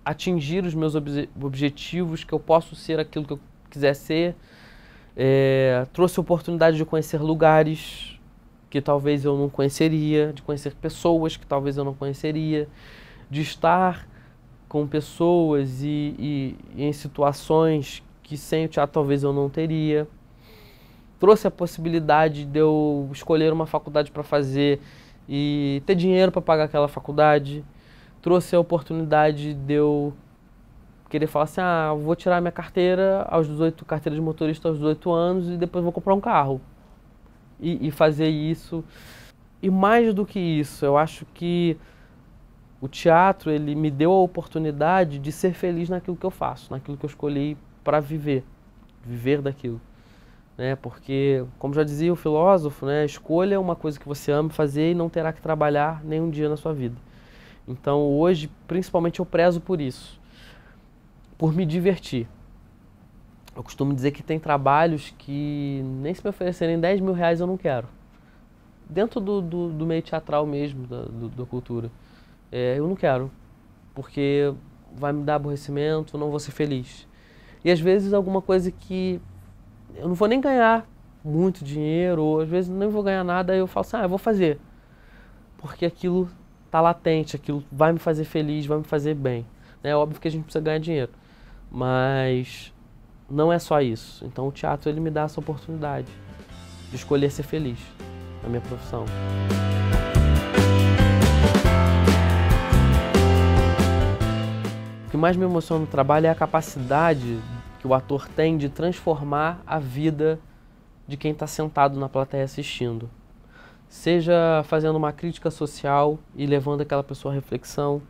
atingir os meus objetivos, que eu posso ser aquilo que eu quiser ser. Trouxe a oportunidade de conhecer lugares que talvez eu não conheceria, de conhecer pessoas que talvez eu não conheceria, de estar com pessoas e em situações que sem o teatro talvez eu não teria. Trouxe a possibilidade de eu escolher uma faculdade para fazer e ter dinheiro para pagar aquela faculdade. Trouxe a oportunidade de eu querer falar assim, vou tirar minha carteira carteira de motorista aos 18 anos e depois vou comprar um carro. E fazer isso. E mais do que isso, eu acho que o teatro, ele me deu a oportunidade de ser feliz naquilo que eu faço, naquilo que eu escolhi para viver daquilo. Né? Porque, como já dizia o filósofo, né, escolha uma coisa que você ama fazer e não terá que trabalhar nenhum dia na sua vida. Então hoje, principalmente, eu prezo por isso, por me divertir. Eu costumo dizer que tem trabalhos que nem se me oferecerem 10 mil reais eu não quero. Dentro do meio teatral mesmo, da cultura. Eu não quero, porque vai me dar aborrecimento, eu não vou ser feliz. E às vezes alguma coisa que eu não vou nem ganhar muito dinheiro, ou às vezes nem vou ganhar nada, aí eu falo assim, eu vou fazer. Porque aquilo está latente, aquilo vai me fazer feliz, vai me fazer bem. É óbvio que a gente precisa ganhar dinheiro, mas não é só isso. Então o teatro, ele me dá essa oportunidade de escolher ser feliz na minha profissão. O que mais me emociona no trabalho é a capacidade que o ator tem de transformar a vida de quem está sentado na plateia assistindo. Seja fazendo uma crítica social e levando aquela pessoa à reflexão,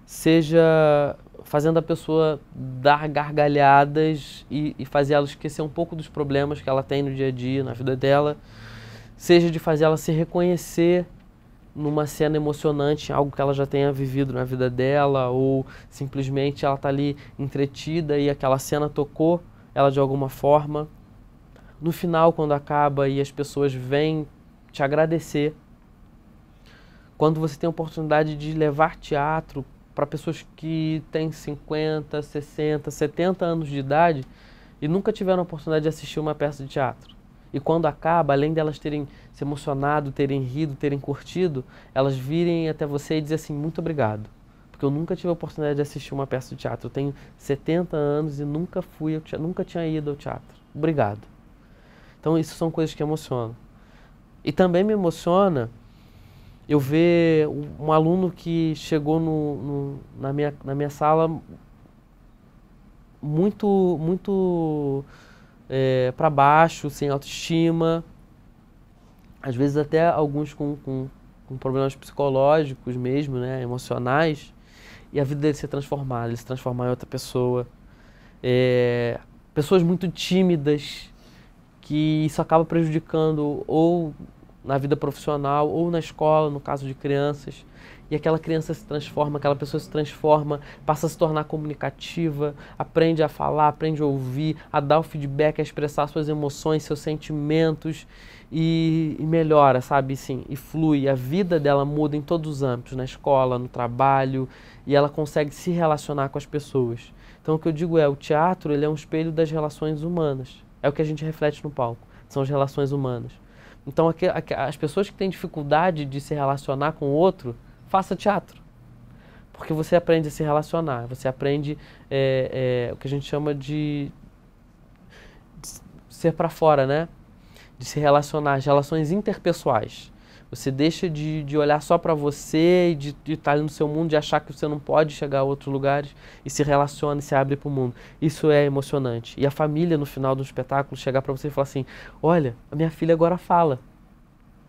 seja fazendo a pessoa dar gargalhadas e fazer ela esquecer um pouco dos problemas que ela tem no dia a dia, na vida dela, seja de fazer ela se reconhecer numa cena emocionante, algo que ela já tenha vivido na vida dela, ou simplesmente ela está ali entretida e aquela cena tocou ela de alguma forma. No final, quando acaba e as pessoas vêm te agradecer, quando você tem a oportunidade de levar teatro para pessoas que têm 50, 60, 70 anos de idade e nunca tiveram a oportunidade de assistir uma peça de teatro. E quando acaba, além delas terem se emocionado, terem rido, terem curtido, elas virem até você e dizem assim, muito obrigado. Porque eu nunca tive a oportunidade de assistir uma peça de teatro. Eu tenho 70 anos e nunca tinha ido ao teatro. Obrigado. Então isso são coisas que emocionam. E também me emociona eu ver um aluno que chegou na minha sala muito para baixo, sem autoestima, às vezes até alguns com problemas psicológicos mesmo, né, emocionais, e a vida dele ser transformada, ele se transformar em outra pessoa. Pessoas muito tímidas, que isso acaba prejudicando ou na vida profissional ou na escola, no caso de crianças. E aquela criança se transforma, aquela pessoa se transforma, passa a se tornar comunicativa, aprende a falar, aprende a ouvir, a dar o feedback, a expressar suas emoções, seus sentimentos e melhora, sabe, sim, e flui. A vida dela muda em todos os âmbitos, na escola, no trabalho, e ela consegue se relacionar com as pessoas. Então o que eu digo o teatro, ele é um espelho das relações humanas. É o que a gente reflete no palco, são as relações humanas. Então as pessoas que têm dificuldade de se relacionar com o outro, faça teatro. Porque você aprende a se relacionar, você aprende o que a gente chama de ser para fora, né? De se relacionar, as relações interpessoais. Você deixa de olhar só para você e de estar ali no seu mundo, de achar que você não pode chegar a outros lugares e se relaciona e se abre para o mundo. Isso é emocionante. E a família, no final do espetáculo, chegar para você e falar assim, olha, a minha filha agora fala.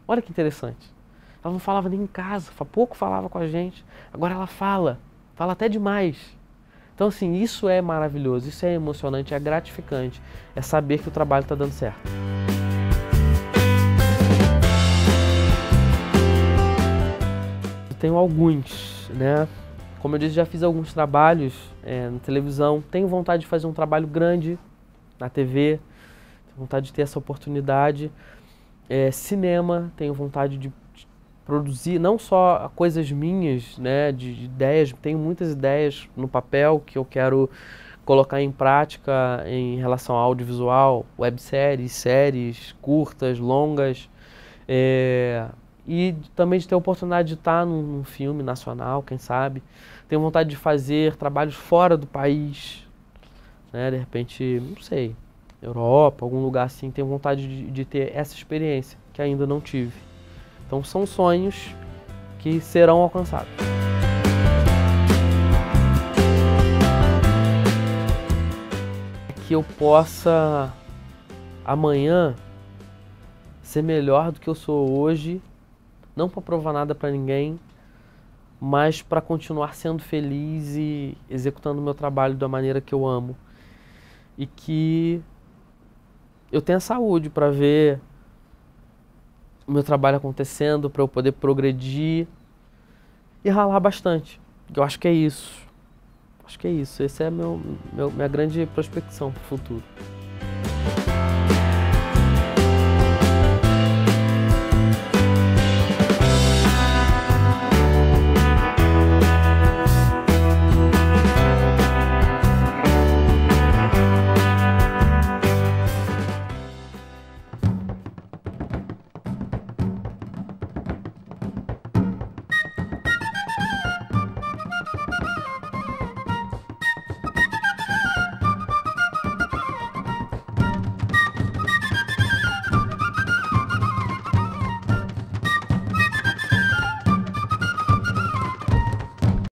Olha que interessante. Ela não falava nem em casa, pouco falava com a gente. Agora ela fala até demais. Então, assim, isso é maravilhoso, isso é emocionante, é gratificante, é saber que o trabalho está dando certo. Eu tenho alguns, né? Como eu disse, já fiz alguns trabalhos na televisão, tenho vontade de fazer um trabalho grande na TV, tenho vontade de ter essa oportunidade. Cinema, tenho vontade de produzir não só coisas minhas, né, de ideias, tenho muitas ideias no papel que eu quero colocar em prática em relação ao audiovisual, webséries, séries, curtas, longas, e também de ter a oportunidade de estar num filme nacional, quem sabe. Tenho vontade de fazer trabalhos fora do país, né, de repente, não sei, Europa, algum lugar assim, tenho vontade de ter essa experiência que ainda não tive. Então são sonhos que serão alcançados. Que eu possa amanhã ser melhor do que eu sou hoje, não para provar nada para ninguém, mas para continuar sendo feliz e executando o meu trabalho da maneira que eu amo. E que eu tenha saúde para ver o meu trabalho acontecendo, para eu poder progredir e ralar bastante. Eu acho que é isso. Acho que é isso. Essa é minha grande prospecção para o futuro.